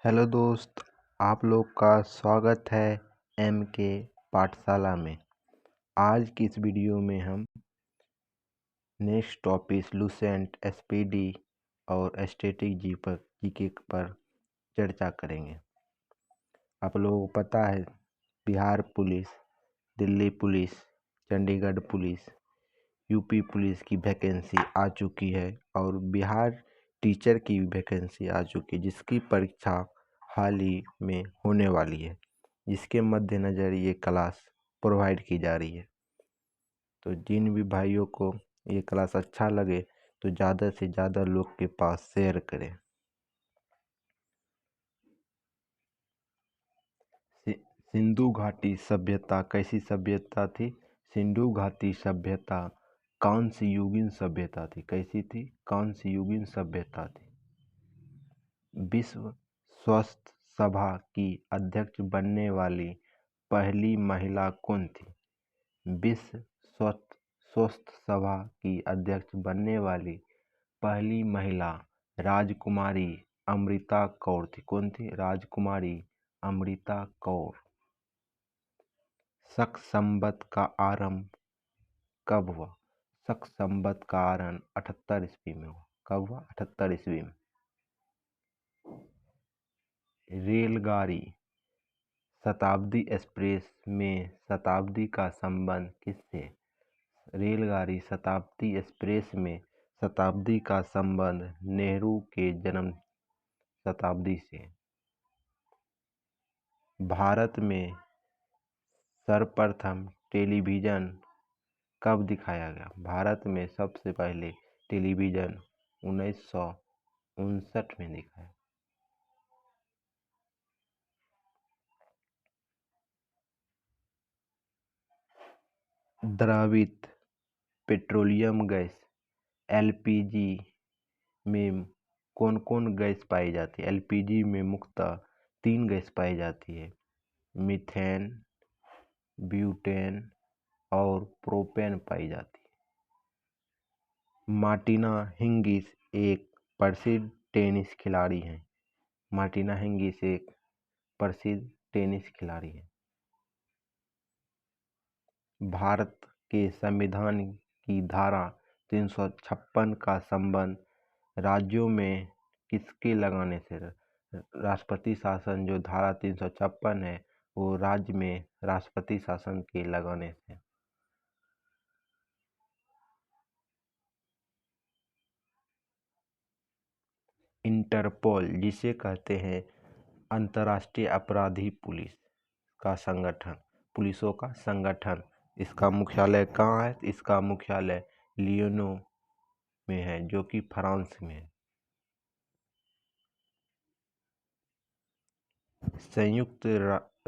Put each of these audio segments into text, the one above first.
Hello दोस्त, आप लोग का स्वागत है एम के पाठशाला में। आज की इस वीडियो में हम नेक्स्ट टॉपिक लूसेंट एसपीडी और स्टैटिक जीके पर चर्चा करेंगे। आप लोगों को पता है Bihar police, Delhi police, Chandigarh police, UP police की वैकेंसी आ चुकी है और बिहार टीचर की वैकेंसी आ चुकी है, जिसकी परीक्षा हाल ही में होने वाली है, जिसके मद्देनज़र ये क्लास प्रोवाइड की जा रही है। तो जिन भी भाइयों को ये क्लास अच्छा लगे तो ज़्यादा से ज़्यादा लोग के पास शेयर करें। सिंधु घाटी सभ्यता कैसी सभ्यता थी? सिंधु घाटी सभ्यता कांस्य युगीन सभ्यता थी। कैसी थी? कांस्य युगीन सभ्यता थी। विश्व स्वास्थ्य सभा की अध्यक्ष बनने वाली पहली महिला कौन थी? विश्व स्वास्थ्य सभा की अध्यक्ष बनने वाली पहली महिला राजकुमारी अमृता कौर थी। कौन थी? राजकुमारी अमृता कौर। शक संवत का आरंभ कब हुआ? शक संवत का आरंभ 78 ईस्वी में हुआ। कब हुआ? 78 ईस्वी में। रेलगाड़ी शताब्दी एक्सप्रेस में शताब्दी का संबंध किससे? रेलगाड़ी शताब्दी एक्सप्रेस में शताब्दी का संबंध नेहरू के जन्म शताब्दी से। भारत में सर्वप्रथम टेलीविज़न कब दिखाया गया? भारत में सबसे पहले टेलीविज़न 1959 में दिखाया। द्रवित पेट्रोलियम गैस एलपीजी में कौन कौन गैस पाई जाती है? एलपीजी में मुख्यतः 3 गैस पाई जाती है, मीथेन, ब्यूटेन और प्रोपेन पाई जाती है। मार्टिना हिंगिस एक प्रसिद्ध टेनिस खिलाड़ी हैं। मार्टिना हिंगिस एक प्रसिद्ध टेनिस खिलाड़ी हैं। भारत के संविधान की धारा 356 का संबंध राज्यों में किसके लगाने से? राष्ट्रपति शासन जो धारा 356 है वो राज्य में राष्ट्रपति शासन के लगाने से। इंटरपोल जिसे कहते हैं अंतर्राष्ट्रीय अपराधी पुलिस का संगठन, पुलिसों का संगठन, इसका मुख्यालय कहाँ है? इसका मुख्यालय लियोनो में है, जो कि फ्रांस में है। संयुक्त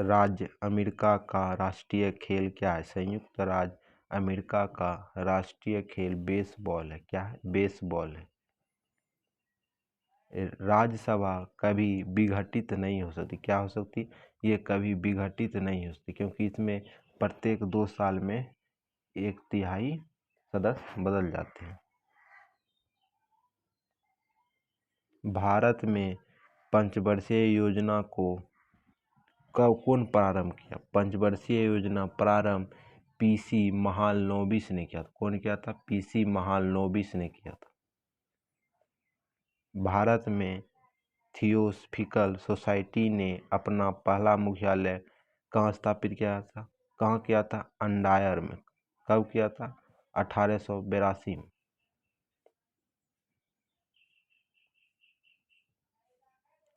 राज्य अमेरिका का राष्ट्रीय खेल क्या है? संयुक्त राज्य अमेरिका का राष्ट्रीय खेल बेसबॉल है। क्या है? बेसबॉल है। राज्यसभा कभी विघटित नहीं हो सकती। क्या हो सकती? ये कभी विघटित नहीं हो सकती, क्योंकि इसमें प्रत्येक 2 साल में 1/3 सदस्य बदल जाते हैं। भारत में पंचवर्षीय योजना को कब कौन प्रारंभ किया? पंचवर्षीय योजना प्रारंभ पीसी महालनोबिस ने किया था। कौन किया था? पीसी महालनोबिस ने किया था। भारत में थियोसॉफिकल सोसाइटी ने अपना पहला मुख्यालय कहाँ स्थापित किया था? कहाँ किया था? अंडायर में। कब किया था? 1882 में।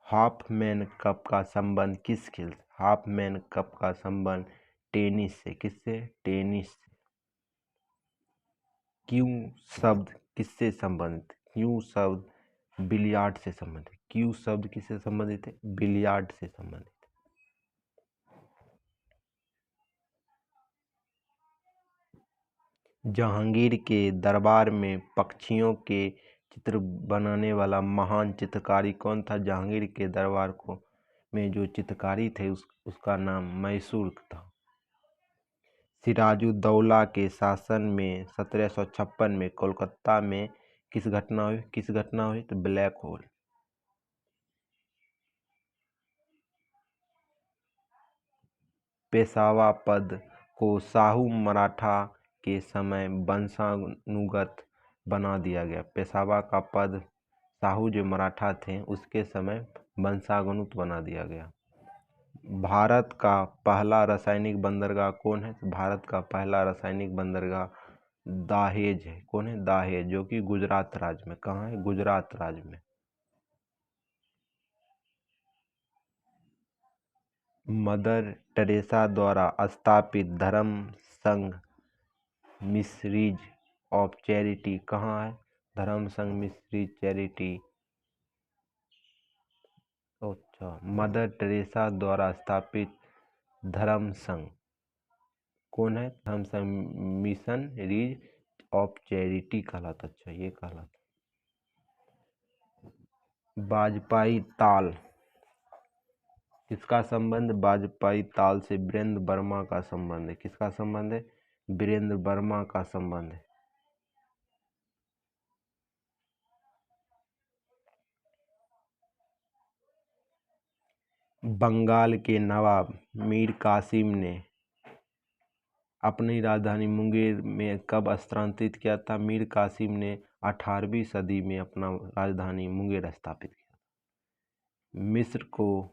हाफमैन कप का संबंध किस खेल से? हाफमैन कप का संबंध टेनिस से। किससे? टेनिस से। क्यू शब्द किससे संबंधित? क्यू शब्द बिलियार्ड से संबंधित। क्यू शब्द किससे संबंधित है? बिलियार्ड से संबंधित। जहांगीर के दरबार में पक्षियों के चित्र बनाने वाला महान चित्रकारी कौन था? जहांगीर के दरबार को में जो चित्रकारी थे उसका नाम मैसूर था। सिराजुद्दौला के शासन में 1756 में कोलकाता में किस घटना हुई? तो ब्लैक होल। पेशवा पद को शाहू मराठा के समय वंशानुगत बना दिया गया। पेशवा का पद शाहू जो मराठा थे उसके समय वंशानुगत बना दिया गया। भारत का पहला रासायनिक बंदरगाह कौन है? भारत का पहला रासायनिक बंदरगाह दहेज है। कौन है? दहेज, जो कि गुजरात राज्य में। कहाँ है? गुजरात राज्य में। मदर टेरेसा द्वारा स्थापित धर्म संघ मिशनरीज ऑफ चैरिटी कहाँ है? धर्म संघ मिशनरीज चैरिटी। अच्छा, मदर टेरेसा द्वारा स्थापित धर्म संघ कौन है? धर्म संघ मिशनरीज ऑफ चैरिटी कहलाता। अच्छा, ये कहलाता। वाजपेयी ताल, किसका संबंध? वाजपेयी ताल से वीरेंद्र वर्मा का संबंध है। किसका संबंध है? वीरेंद्र वर्मा का संबंध है। बंगाल के नवाब मीर कासिम ने अपनी राजधानी मुंगेर में कब स्थानांतरित किया था? मीर कासिम ने 18वीं सदी में अपना राजधानी मुंगेर स्थापित किया। मिस्र को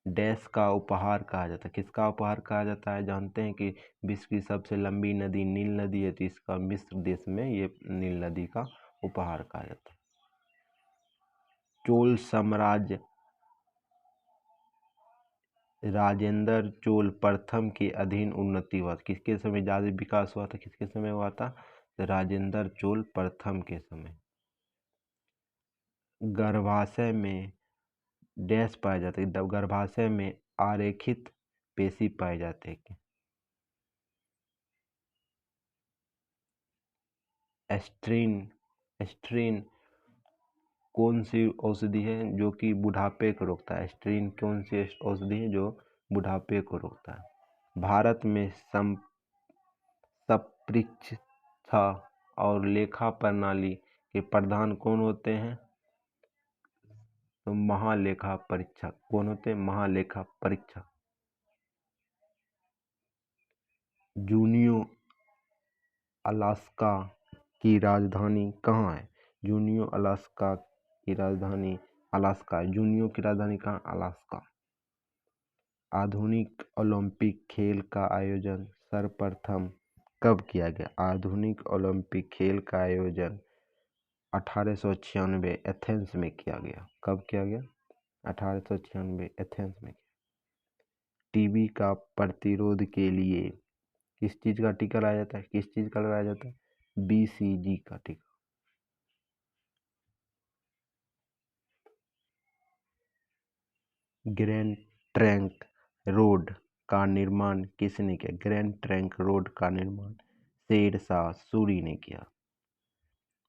डैश का उपहार कहा जाता है। किसका उपहार कहा जाता है? जानते हैं कि विश्व की सबसे लंबी नदी नील नदी है, तो इसका मिस्र देश में ये नील नदी का उपहार कहा जाता है। चोल साम्राज्य राजेंद्र चोल प्रथम के अधीन उन्नति हुआ। किसके समय ज़्यादा विकास हुआ था? किसके समय हुआ था? राजेंद्र चोल प्रथम के समय। गर्भाशय में डैश पाए जाते हैं। गर्भाशय में आरेखित पेशी पाए जाते हैं। एस्ट्रीन कौन सी औषधि है जो कि बुढ़ापे को रोकता है? एस्ट्रीन कौन सी औषधि है जो बुढ़ापे को रोकता है? भारत में संपरीक्षा और लेखा प्रणाली के प्रधान कौन होते हैं? तो महालेखा परीक्षक। कौन होते हैं? महालेखा परीक्षक। जूनियो अलास्का की राजधानी कहाँ है? जूनियो अलास्का की राजधानी अलास्का है। जूनियो की राजधानी कहाँ? अलास्का। आधुनिक ओलंपिक खेल का आयोजन सर्वप्रथम कब किया गया? आधुनिक ओलंपिक खेल का आयोजन 1896 एथेंस में किया गया। कब किया गया? 1896 एथेंस में। टीबी का प्रतिरोध के लिए किस चीज़ का टीका लगाया जाता है? किस चीज़ का लगाया जाता है? BCG का टीका। ग्रैंड ट्रंक रोड का निर्माण किसने किया? ग्रैंड ट्रंक रोड का निर्माण शेरशाह सूरी ने किया।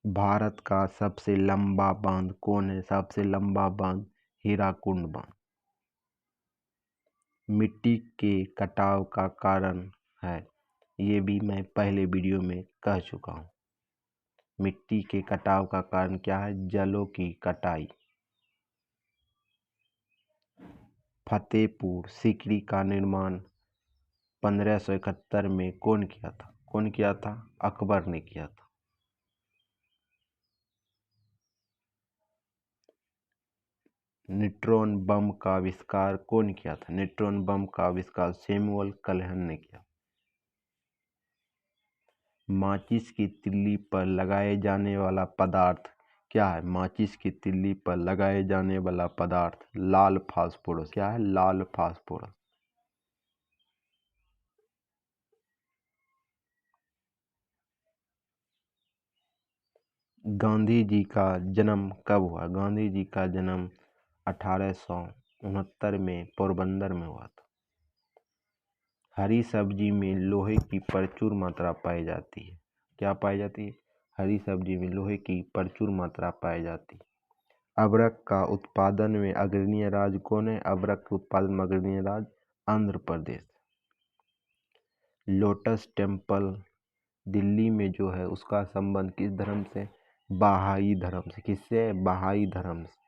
भारत का सबसे लंबा बांध कौन है? सबसे लंबा बांध हीराकुंड बांध। मिट्टी के कटाव का कारण है, ये भी मैं पहले वीडियो में कह चुका हूँ। मिट्टी के कटाव का कारण क्या है? जलों की कटाई। फतेहपुर सीकरी का निर्माण 1571 में कौन किया था? कौन किया था? अकबर ने किया था। न्यूट्रॉन बम का आविष्कार कौन किया था? न्यूट्रॉन बम का आविष्कार सैमुअल कल्हन ने किया। माचिस की तिल्ली पर लगाए जाने वाला पदार्थ क्या है? माचिस की तिल्ली पर लगाए जाने वाला पदार्थ लाल फास्फोरस। क्या है? लाल फास्फोरस। गांधी जी का जन्म कब हुआ? गांधी जी का जन्म 1869 में पोरबंदर में हुआ था। हरी सब्जी में लोहे की प्रचुर मात्रा पाई जाती है। क्या पाई जाती है? हरी सब्जी में लोहे की प्रचुर मात्रा पाई जाती है। अबरक का उत्पादन में अग्रणी राज्य कौन है? अबरक के उत्पादन में अग्रणी राज्य आंध्र प्रदेश। लोटस टेम्पल दिल्ली में जो है उसका संबंध किस धर्म से? बहाई धर्म से। किससे? बहाई धर्म से।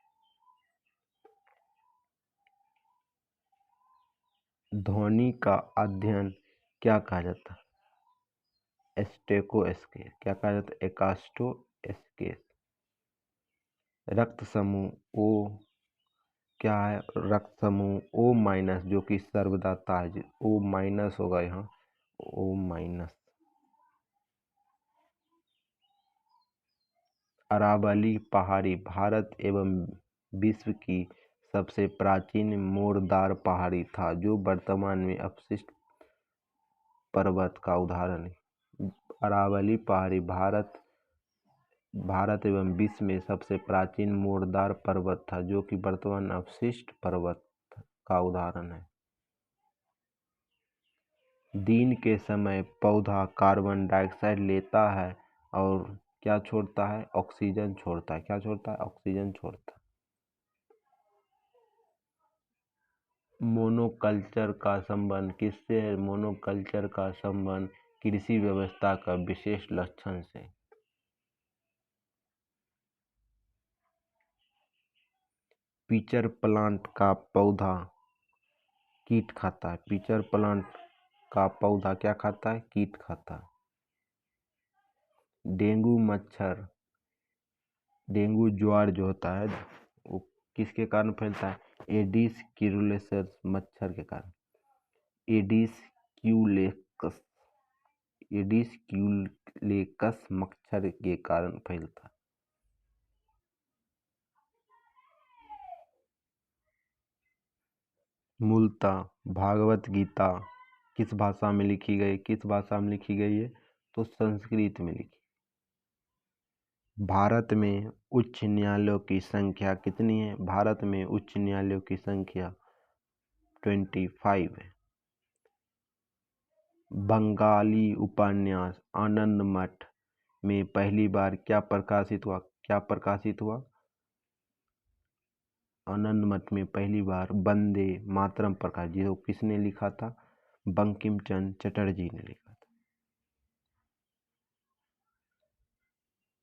ध्वनि का अध्ययन क्या कहा जाता है? एस्टेकोस्केस। क्या कहा जाता है? एकास्टोस्केस। रक्त समूह ओ क्या है? रक्त समूह ओ माइनस, जो कि सर्वदा ताज, ओ माइनस होगा यहाँ, ओ माइनस। अरावली पहाड़ी भारत एवं विश्व की सबसे प्राचीन मोड़दार पहाड़ी था, जो वर्तमान में अवशिष्ट पर्वत का उदाहरण है। अरावली पहाड़ी भारत एवं विश्व में सबसे प्राचीन मोड़दार पर्वत था, जो कि वर्तमान अवशिष्ट पर्वत का उदाहरण है। दिन के समय पौधा कार्बन डाइऑक्साइड लेता है और क्या छोड़ता है? ऑक्सीजन छोड़ता है। क्या छोड़ता है? ऑक्सीजन छोड़ता है। मोनोकल्चर का संबंध किससे है? मोनोकल्चर का संबंध कृषि व्यवस्था का विशेष लक्षण से। पिचर प्लांट का पौधा कीट खाता है। पिचर प्लांट का पौधा क्या खाता है? कीट खाता है। डेंगू मच्छर, डेंगू ज्वार जो होता है वो किसके कारण फैलता है? एडिस क्यूलेक्स मच्छर के कारण। एडिस क्यूलेक्स, एडिस क्यूलेक्स मच्छर के कारण फैलता है। मूलतः भागवत गीता किस भाषा में लिखी गई? किस भाषा में लिखी गई है? तो संस्कृत में लिखी। भारत में उच्च न्यायालयों की संख्या कितनी है? भारत में उच्च न्यायालयों की संख्या 25 है। बंगाली उपन्यास आनंद मठ में पहली बार क्या प्रकाशित हुआ? क्या प्रकाशित हुआ? आनंद मठ में पहली बार वंदे मातरम प्रकाशित, जो किसने लिखा था? बंकिम चंद्र चटर्जी ने लिखा था।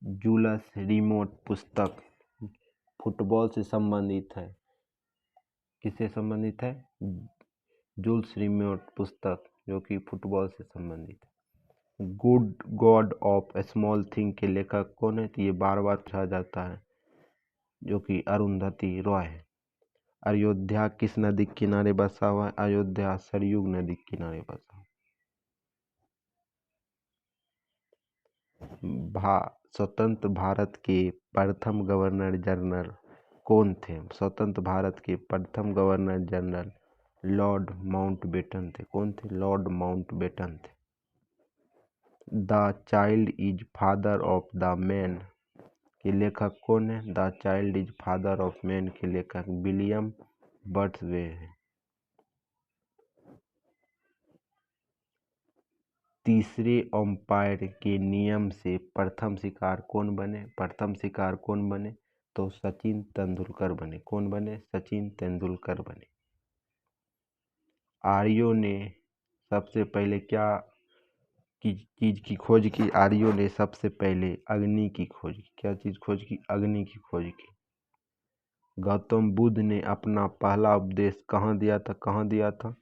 जूल्स रिमोट पुस्तक फुटबॉल से संबंधित है। किससे संबंधित है? जूल्स रिमोट पुस्तक जो कि फुटबॉल से संबंधित है। Good God of small thing के लेखक कौन है? तो ये बार बार पूछा जाता है, जो कि अरुंधति रॉय है। अयोध्या किस नदी के किनारे बसा हुआ है? अयोध्या सरयू नदी के किनारे बसा। स्वतंत्र भारत के प्रथम गवर्नर जनरल कौन थे? स्वतंत्र भारत के प्रथम गवर्नर जनरल लॉर्ड माउंटबेटन थे। कौन थे? लॉर्ड माउंटबेटन थे। The child is father of the man के लेखक कौन है? The child is father of man के लेखक विलियम वर्ड्सवर्थ है। तीसरे अंपायर के नियम से प्रथम शिकार कौन बने? प्रथम शिकार कौन बने? तो सचिन तेंदुलकर बने। कौन बने? सचिन तेंदुलकर बने। आर्यों ने सबसे पहले क्या चीज की खोज की? आर्यों ने सबसे पहले अग्नि की खोज की। क्या चीज खोज की? अग्नि की खोज की। गौतम बुद्ध ने अपना पहला उपदेश कहाँ दिया था? कहाँ दिया था?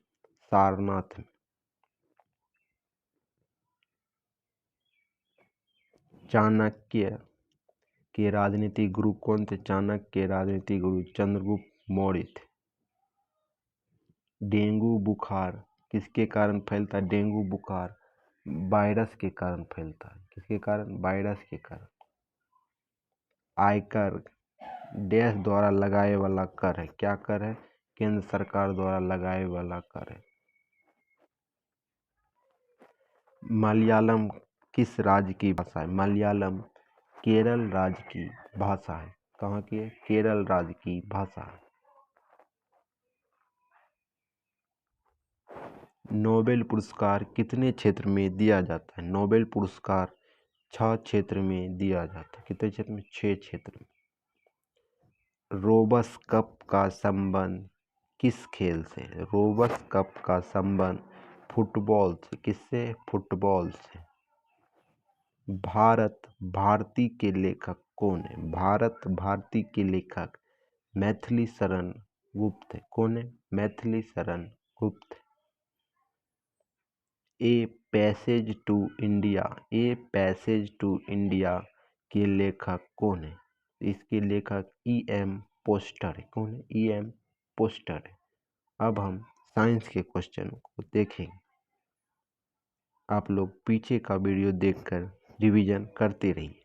सारनाथ में। चाणक्य के राजनीतिक गुरु कौन थे? चाणक्य के राजनीतिक गुरु चंद्रगुप्त मौर्य थे। डेंगू बुखार किसके कारण फैलता है? डेंगू बुखार वायरस के कारण फैलता है। किसके कारण? वायरस के कारण। आयकर देश द्वारा लगाए वाला कर है। क्या कर है? केंद्र सरकार द्वारा लगाए वाला कर है। मलयालम किस राज्य की भाषा है? मलयालम केरल राज्य की भाषा है। कहाँ की है? केरल राज्य की भाषा है। नोबेल पुरस्कार कितने क्षेत्र में दिया जाता है? नोबेल पुरस्कार 6 क्षेत्र में दिया जाता है। कितने क्षेत्र में? 6 क्षेत्र में। रोबस कप का संबंध किस खेल से? रोबस कप का संबंध फुटबॉल से। किससे? फुटबॉल से। भारत भारती के लेखक कौन है? भारत भारती के लेखक मैथिली शरण गुप्त है। कौन है? Maithili Sharan Gupt. A passage to India, a passage to India के लेखक कौन है? इसके लेखक E.M. पोस्टर है। कौन है? E.M. पोस्टर है। अब हम साइंस के क्वेश्चन को देखेंगे। आप लोग पीछे का वीडियो देखकर रिवीजन करते रहिए,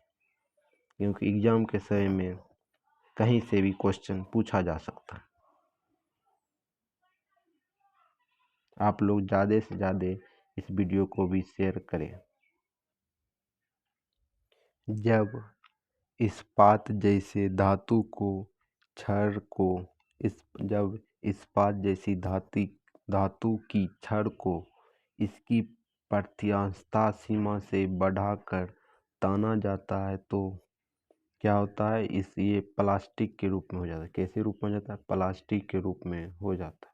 क्योंकि एग्जाम के समय में कहीं से भी क्वेश्चन पूछा जा सकता है। आप लोग ज़्यादा से ज़्यादा इस वीडियो को भी शेयर करें। जब इस्पात जैसे धातु को छड़ को जब इस्पात जैसी धातु की छड़ को इसकी प्रत्यास्थता सीमा से बढ़ाकर ताना जाता है तो क्या होता है? ये प्लास्टिक के रूप में हो जाता है। कैसे रूप में हो जाता है? प्लास्टिक के रूप में हो जाता है।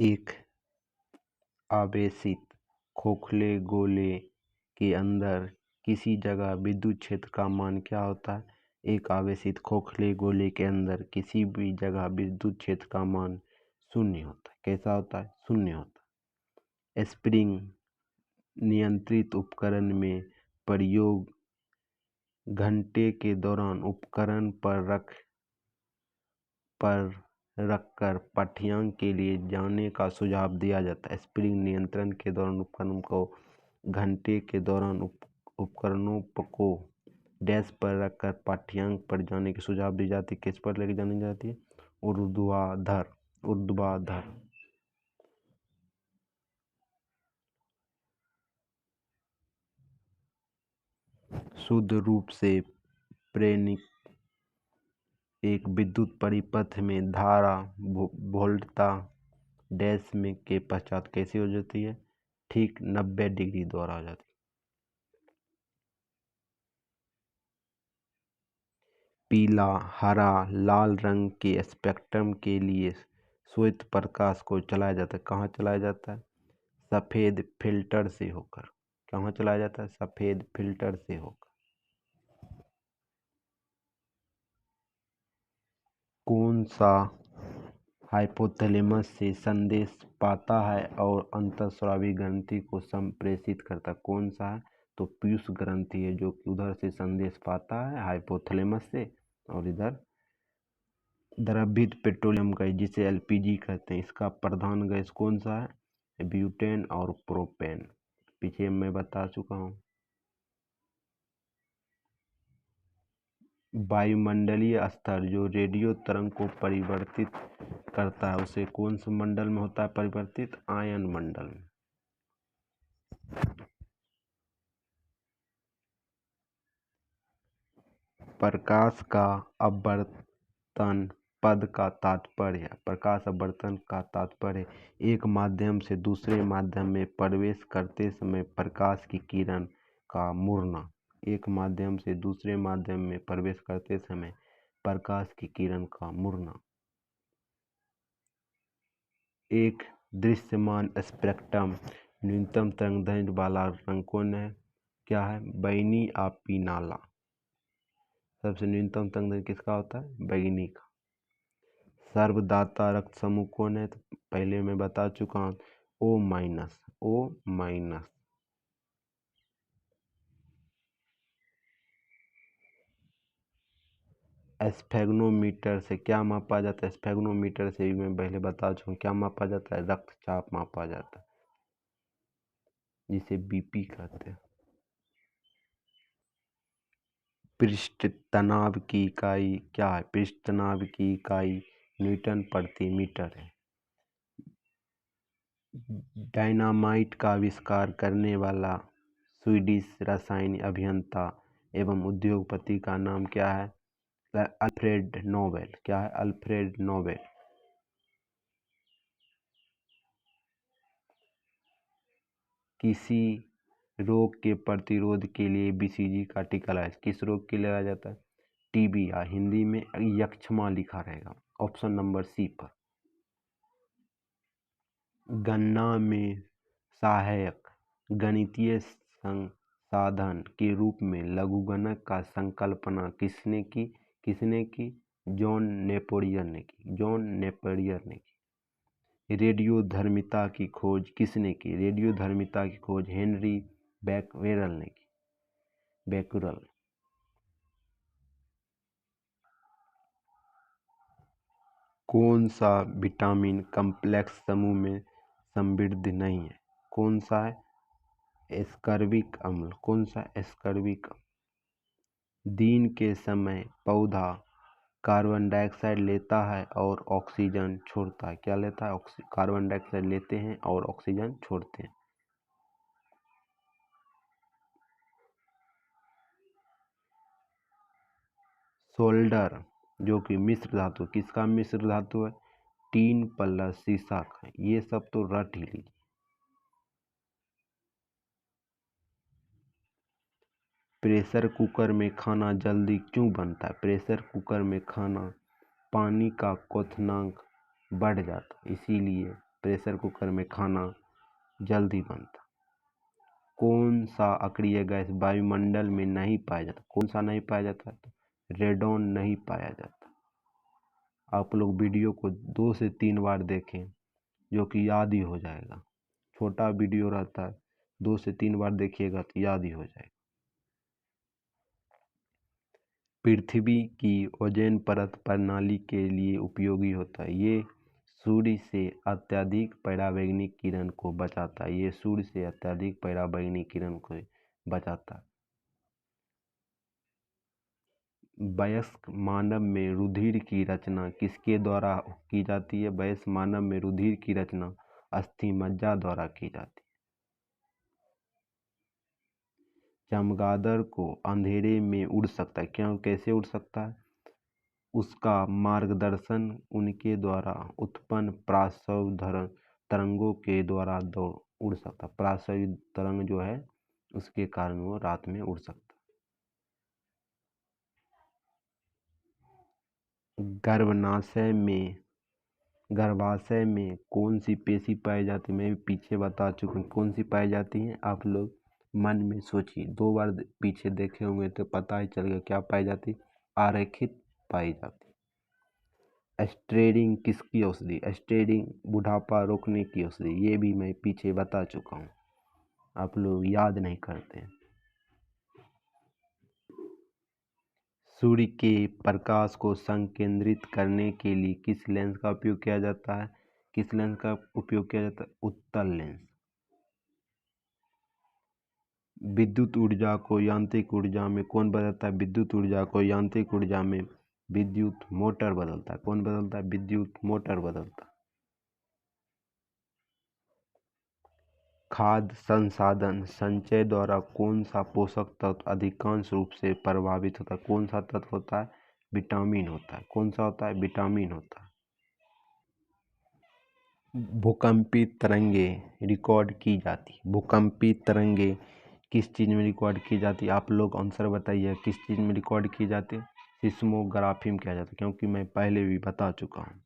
एक आवेशित खोखले गोले के अंदर किसी जगह विद्युत क्षेत्र का मान क्या होता है? एक आवेशित खोखले गोले के अंदर किसी भी जगह विद्युत क्षेत्र का मान शून्य होता है। कैसा होता है? शून्य होता है। स्प्रिंग नियंत्रित उपकरण में प्रयोग घंटे के दौरान उपकरण पर रखकर पाठ्यांक के लिए जाने का सुझाव दिया जाता है। स्प्रिंग नियंत्रण के दौरान उपकरण को घंटे के दौरान उपकरणों को डैश पर रखकर पाठ्यांक पर जाने की सुझाव दी जाती है। किस पर लेके जानी जाती है? ऊर्ध्वाधर। ऊर्ध्वाधर। शुद्ध रूप से प्रेरित एक विद्युत परिपथ में धारा वोल्टता डैश में के पश्चात कैसी हो जाती है? ठीक 90 डिग्री द्वारा हो जाती है। पीला, हरा, लाल रंग के स्पेक्ट्रम के लिए श्वेत प्रकाश को चलाया जाता है। कहाँ चलाया जाता है? सफ़ेद फिल्टर से होकर। कहाँ चलाया जाता है? सफ़ेद फिल्टर से होकर। कौन सा हाइपोथैलेमस से संदेश पाता है और अंतःस्रावी ग्रंथि को संप्रेषित करता है? कौन सा है? तो पीयूष ग्रंथि है, जो कि उधर से संदेश पाता है हाइपोथैलेमस से, और इधर द्रवित पेट्रोलियम गैस जिसे एलपीजी कहते हैं, इसका प्रधान गैस कौन सा है? ब्यूटेन और प्रोपेन। पीछे मैं बता चुका हूँ। वायुमंडलीय स्तर जो रेडियो तरंग को परिवर्तित करता है, उसे कौन से मंडल में होता है परिवर्तित? आयन मंडल में। प्रकाश का अपवर्तन पद का तात्पर्य। प्रकाश अपवर्तन का तात्पर्य एक माध्यम से दूसरे माध्यम में प्रवेश करते समय प्रकाश की किरण का मुड़ना। एक माध्यम से दूसरे माध्यम में प्रवेश करते समय प्रकाश की किरण का मुड़ना। एक दृश्यमान स्पेक्ट्रम न्यूनतम तरंगदैर्घ्य वाला रंग कौन है? क्या है? बैंगनी या पीला। सबसे न्यूनतम तरंगदैर्घ्य किसका होता है? बैंगनी का। सर्वदाता रक्त समूह कौन है? तो पहले मैं बता चुका हूँ, O माइनस। O minus. स्फेग्नोमीटर से क्या मापा जाता है? स्फेग्नोमीटर से भी मैं पहले बता चुका हूँ, क्या मापा जाता है? रक्तचाप मापा जाता है, जिसे बीपी कहते हैं। पृष्ठ तनाव की इकाई क्या है? पृष्ठ तनाव की इकाई न्यूटन प्रति मीटर है। डायनामाइट का आविष्कार करने वाला स्वीडिश रसायन अभियंता एवं उद्योगपति का नाम क्या है? Alfred Nobel. क्या है? Alfred Nobel. किसी रोग के प्रतिरोध के लिए बीसीजी का टीका लगाया। किस रोग के लिए लगाया जाता है? टीबी, या हिंदी में यक्ष्मा लिखा रहेगा ऑप्शन नंबर सी पर। गणना में सहायक गणितीय संसाधन के रूप में लघुगणक का संकल्पना किसने की? जॉन नेपोलियन ने की। जॉन नेपोलियन ने की। रेडियोधर्मिता की खोज किसने की? रेडियोधर्मिता की खोज हेनरी बैक्वेरल ने की। बैक्यूरल। कौन सा विटामिन कॉम्प्लेक्स समूह में समृद्ध नहीं है? कौन सा है? एस्कॉर्बिक अम्ल। कौन सा? एस्कॉर्बिक अम्ल। दिन के समय पौधा कार्बन डाइऑक्साइड लेता है और ऑक्सीजन छोड़ता है। क्या लेता है? कार्बन डाइऑक्साइड लेते हैं और ऑक्सीजन छोड़ते हैं। सोल्डर जो कि मिश्र धातु, किसका मिश्र धातु है? टीन प्लस सीसा का। ये सब तो रट ही लीजिए। प्रेशर कुकर में खाना जल्दी क्यों बनता है? प्रेशर कुकर में खाना पानी का क्वथनांक बढ़ जाता है, इसीलिए प्रेशर कुकर में खाना जल्दी बनता। कौन सा अक्रिय गैस वायुमंडल में नहीं पाया जाता? कौन सा नहीं पाया जाता? तो रेडॉन नहीं पाया जाता। आप लोग वीडियो को 2 से 3 बार देखें, जो कि याद ही हो जाएगा। छोटा वीडियो रहता है, 2 से 3 बार देखिएगा तो याद ही हो जाएगा। पृथ्वी की ओजोन परत प्रणाली के लिए उपयोगी होता है। ये सूर्य से अत्यधिक पराबैंगनी किरण को बचाता है। ये सूर्य से अत्यधिक पराबैंगनी किरण को बचाता है। वयस्क मानव में रुधिर की रचना किसके द्वारा की जाती है? वयस्क मानव में रुधिर की रचना अस्थिमज्जा द्वारा की जाती है। चमगादड़ को अंधेरे में उड़ सकता है। क्यों? कैसे उड़ सकता है? उसका मार्गदर्शन उनके द्वारा उत्पन्न प्रासव तरंगों के द्वारा उड़ सकता। प्रासव तरंग जो है उसके कारण वो रात में उड़ सकता। गर्भाशय में कौन सी पेशी पाई जाती है? मैं भी पीछे बता चुका हूँ कौन सी पाई जाती है। आप लोग मन में सोचिए, 2 बार पीछे देखे होंगे तो पता ही चल गया क्या पाई जाती। आरेखित पाई जाती। एस्ट्रेडिन किसकी औषधि? एस्ट्रेडिन बुढ़ापा रोकने की औषधि। ये भी मैं पीछे बता चुका हूँ, आप लोग याद नहीं करते। सूर्य के प्रकाश को संकेंद्रित करने के लिए किस लेंस का उपयोग किया जाता है? किस लेंस का उपयोग किया जाता है? उत्तल लेंस। विद्युत ऊर्जा को यांत्रिक ऊर्जा में कौन बदलता है? विद्युत ऊर्जा को यांत्रिक ऊर्जा में विद्युत मोटर बदलता है। कौन बदलता है? विद्युत मोटर बदलता है। खाद्य संसाधन संचय द्वारा कौन सा पोषक तत्व अधिकांश रूप से प्रभावित होता है? कौन सा तत्व होता है? विटामिन होता है। कौन सा होता है? विटामिन होता है। भूकंपी तरंगें रिकॉर्ड की जाती। भूकंपी तरंगें किस चीज़ में रिकॉर्ड की जाती है? आप लोग आंसर बताइए, किस चीज़ में रिकॉर्ड की जाती है? सिस्मोग्राफी में किया जाता है, क्योंकि मैं पहले भी बता चुका हूँ।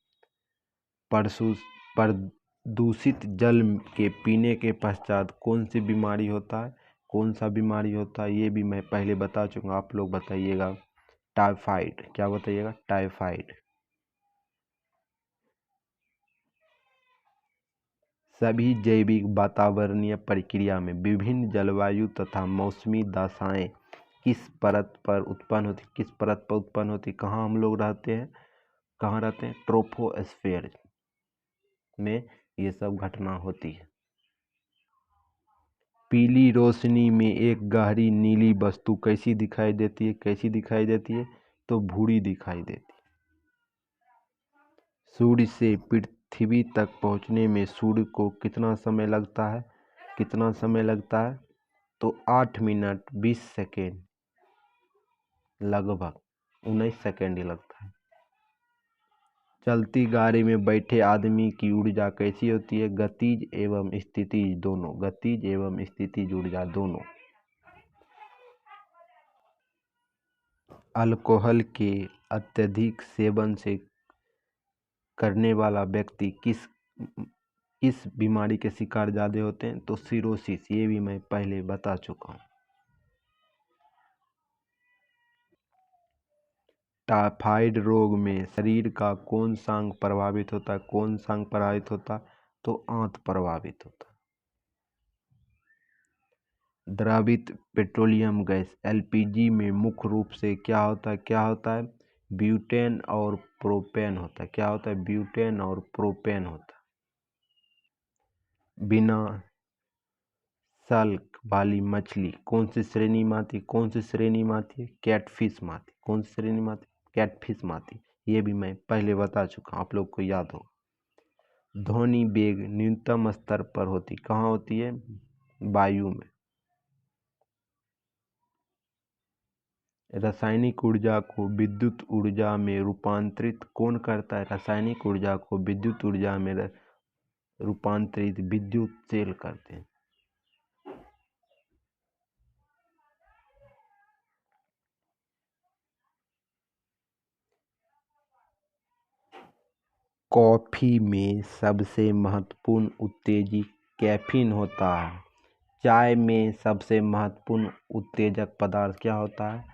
प्रदूषित जल के पीने के पश्चात कौन सी बीमारी होता है? कौन सा बीमारी होता है? ये भी मैं पहले बता चुका हूँ, आप लोग बताइएगा। टाइफाइड। क्या बताइएगा? टाइफाइड। सभी जैविक वातावरणीय प्रक्रिया में विभिन्न जलवायु तथा मौसमी दशाएं किस परत पर उत्पन्न होती? किस परत पर उत्पन्न होती? कहाँ हम लोग रहते हैं? कहाँ रहते हैं? ट्रोपोस्फेयर में ये सब घटना होती है। पीली रोशनी में एक गहरी नीली वस्तु कैसी दिखाई देती है? कैसी दिखाई देती है? तो भूरी दिखाई देती है। सूर्य से पृथ्वी तक पहुंचने में सूर्य को कितना समय लगता है? कितना समय लगता है? तो 8 मिनट 20 सेकेंड, लगभग 19 सेकेंड ही लगता है। चलती गाड़ी में बैठे आदमी की ऊर्जा कैसी होती है? गतिज एवं स्थितिज दोनों। गतिज एवं स्थितिज ऊर्जा दोनों। अल्कोहल के अत्यधिक सेवन से करने वाला व्यक्ति किस बीमारी के शिकार ज़्यादा होते हैं? तो सिरोसिस। ये भी मैं पहले बता चुका हूँ। टाइफाइड रोग में शरीर का कौन सा अंग प्रभावित होता है? कौन सा अंग प्रभावित होता है? तो आंत प्रभावित होता है। द्रवित पेट्रोलियम गैस एलपीजी में मुख्य रूप से क्या होता है ब्यूटेन और प्रोपेन होता है। क्या होता है? ब्यूटेन और प्रोपेन होता है। बिना सल्क वाली मछली कौन सी श्रेणी में आती है? कैटफिश में आती। कौन सी श्रेणी में आती? कैटफिश में आती। ये भी मैं पहले बता चुका, आप लोग को याद होगा। ध्वनि वेग न्यूनतम स्तर पर होती, कहाँ होती है? वायु में। रासायनिक ऊर्जा को विद्युत ऊर्जा में रूपांतरित कौन करता है? रासायनिक ऊर्जा को विद्युत ऊर्जा में रूपांतरित विद्युत सेल करते हैं। कॉफी में सबसे महत्वपूर्ण उत्तेजक कैफीन होता है। चाय में सबसे महत्वपूर्ण उत्तेजक पदार्थ क्या होता है?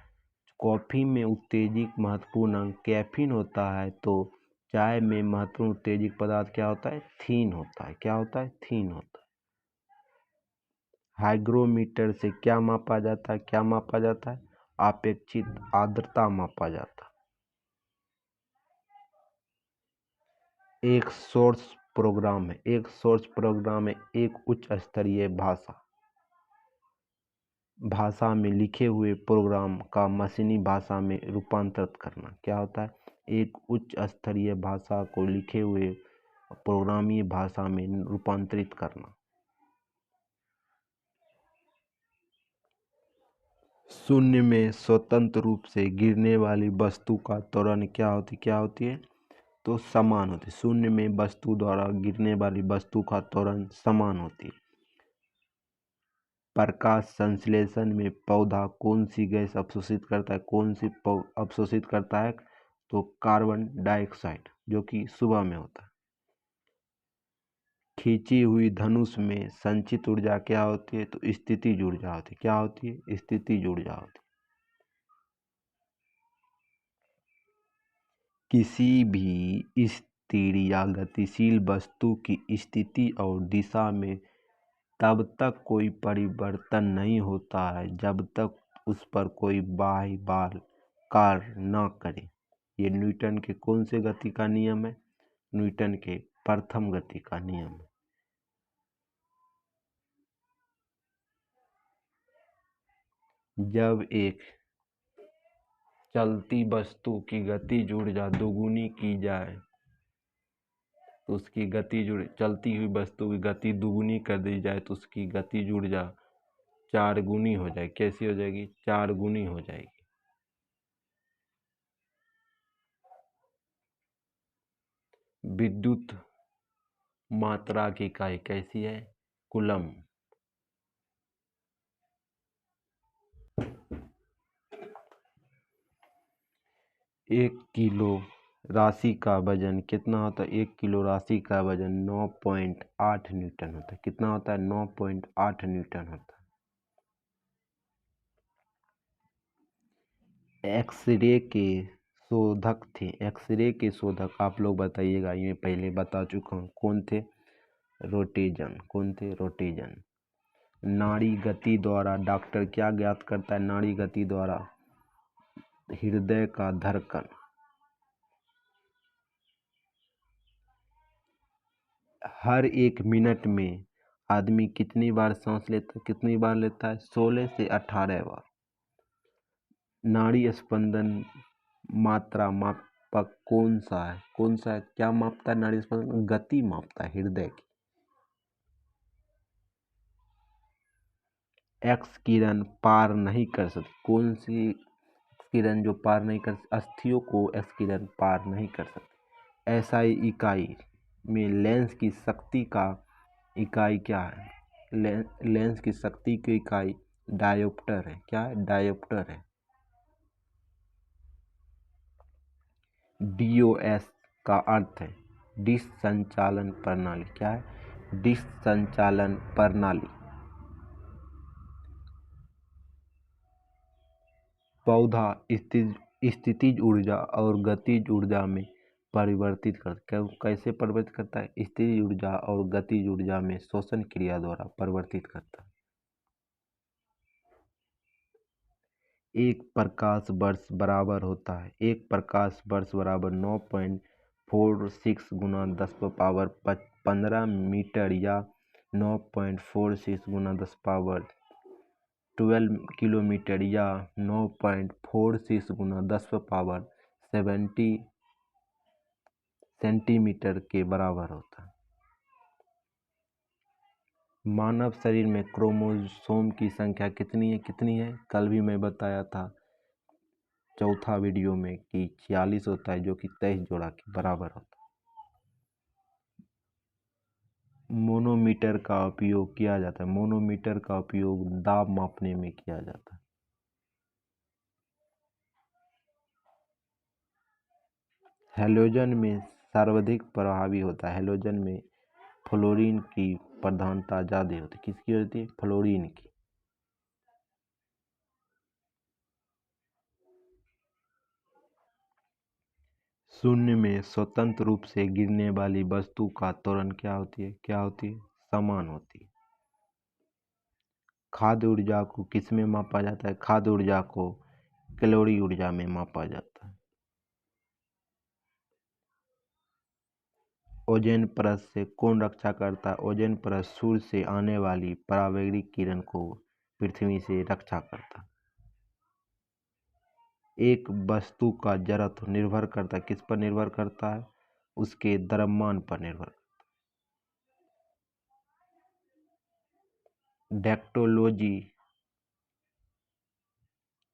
कॉफी में उत्तेजक महत्वपूर्ण अंग कैफीन होता है, तो चाय में महत्वपूर्ण उत्तेजक पदार्थ क्या होता है? थीन होता है। क्या होता है? थीन होता है। हाइग्रोमीटर से क्या मापा जाता है? अपेक्षित आर्द्रता मापा जाता है। एक सोर्स प्रोग्राम है एक उच्च स्तरीय भाषा में लिखे हुए प्रोग्राम का मशीनी भाषा में रूपांतरित करना। क्या होता है? एक उच्च स्तरीय भाषा को लिखे हुए प्रोग्रामीय भाषा में रूपांतरित करना। शून्य में स्वतंत्र रूप से गिरने वाली वस्तु का त्वरण क्या होती है? तो समान होती है। शून्य में वस्तु द्वारा गिरने वाली वस्तु का त्वरण समान होती है। प्रकाश संश्लेषण में पौधा कौन सी गैस अवशोषित करता है? तो कार्बन डाइऑक्साइड, जो कि सुबह में होता है। खींची हुई धनुष में संचित ऊर्जा क्या होती है? तो स्थितिज ऊर्जा होती है। क्या होती है? स्थितिज ऊर्जा होती है। किसी भी स्थिर या गतिशील वस्तु की स्थिति और दिशा में तब तक कोई परिवर्तन नहीं होता है जब तक उस पर कोई बाह्य बल कार्य न करे। ये न्यूटन के कौन से गति का नियम है? न्यूटन के प्रथम गति का नियम है। जब एक चलती वस्तु की गतिज ऊर्जा दोगुनी की जाए तो उसकी चलती हुई वस्तु की गति दोगुनी कर दी जाए तो उसकी गतिज ऊर्जा 4 गुनी हो जाएगी। कैसी हो जाएगी? 4 गुनी हो जाएगी। विद्युत मात्रा की इकाई कैसी है? कूलम। एक किलो राशि का वजन कितना होता है? 1 किलो राशि का वजन 9.8 न्यूटन होता है। कितना होता है? 9.8 न्यूटन होता है। एक्सरे के शोधक आप लोग बताइएगा। ये पहले बता चुका हूँ। कौन थे? रोटेजन। नाड़ी गति द्वारा डॉक्टर क्या ज्ञात करता है? नाड़ी गति द्वारा हृदय का धड़कन। हर 1 मिनट में आदमी कितनी बार सांस लेता है? 16 से 18 बार। नाड़ी स्पंदन मात्रा मापक कौन सा है? क्या मापता है? नाड़ी स्पंदन गति मापता है हृदय की। एक्स किरण पार नहीं कर सकती। कौन सी किरण जो पार नहीं कर सकती? अस्थियों को एक्स किरण पार नहीं कर सकती। एसआई इकाई में लेंस की शक्ति का इकाई क्या है? लेंस की शक्ति की इकाई डायोप्टर है। क्या है? डायोप्टर है। डीओएस का अर्थ है डिश संचालन प्रणाली। क्या है? डिश संचालन प्रणाली। पौधा स्थितिज ऊर्जा और गतिज ऊर्जा में परिवर्तित कैसे परिवर्तित करता है? स्थिर ऊर्जा और गतिज ऊर्जा में शोषण क्रिया द्वारा परिवर्तित करता है। एक प्रकाश वर्ष बराबर होता है 9.46 गुना 10⁻15 मीटर या 9.46 गुना 10⁻12 किलोमीटर या 9.46 गुना 10⁻70 सेंटीमीटर के बराबर होता है। मानव शरीर में क्रोमोसोम की संख्या कितनी है? कल भी मैं बताया था चौथा वीडियो में कि 46 होता है, जो कि 23 जोड़ा के बराबर होता है। मोनोमीटर का उपयोग किया जाता है। मोनोमीटर का उपयोग दाब मापने में किया जाता है। हैलोजन में सर्वाधिक प्रभावी होता है। हैलोजन में फ्लोरीन की प्रधानता ज़्यादा होती है। किसकी होती है? फ्लोरीन की। शून्य में स्वतंत्र रूप से गिरने वाली वस्तु का त्वरण क्या होती है? समान होती है। खाद्य ऊर्जा को किस में मापा जाता है? खाद्य ऊर्जा को कैलोरी ऊर्जा में मापा जाता है। ओजोन परत से कौन रक्षा करता है? ओजोन परत सूर्य से आने वाली पराबैंगनी किरण को पृथ्वी से रक्षा करता है। एक वस्तु का जड़त्व निर्भर करता है किस पर निर्भर करता है? उसके द्रव्यमान पर निर्भर। डेक्टोलॉजी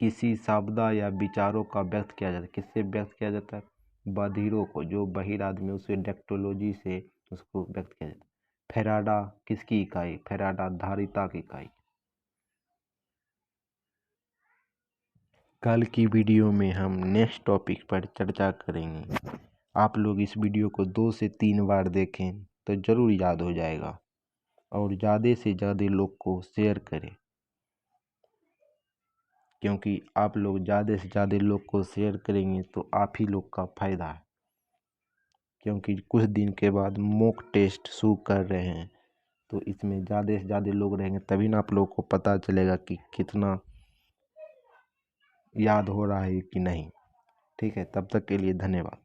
किसी शब्द या विचारों का व्यक्त किया जाता है। किससे व्यक्त किया जाता है? बधिरों को, जो बहिर आदमी, उसे डेक्टोलॉजी से उसको व्यक्त किया जाता है। फैराडा किसकी इकाई? फैराडा धारिता की इकाई। कल की वीडियो में हम नेक्स्ट टॉपिक पर चर्चा करेंगे। आप लोग इस वीडियो को 2 से 3 बार देखें तो ज़रूर याद हो जाएगा, और ज़्यादा से ज़्यादा लोग को शेयर करें, क्योंकि आप लोग ज़्यादा से ज़्यादा लोग को शेयर करेंगे तो आप ही लोग का फ़ायदा है। क्योंकि कुछ दिन के बाद मॉक टेस्ट शुरू कर रहे हैं, तो इसमें ज़्यादा से ज़्यादा लोग रहेंगे तभी ना आप लोग को पता चलेगा कि कितना याद हो रहा है कि नहीं। ठीक है, तब तक के लिए धन्यवाद।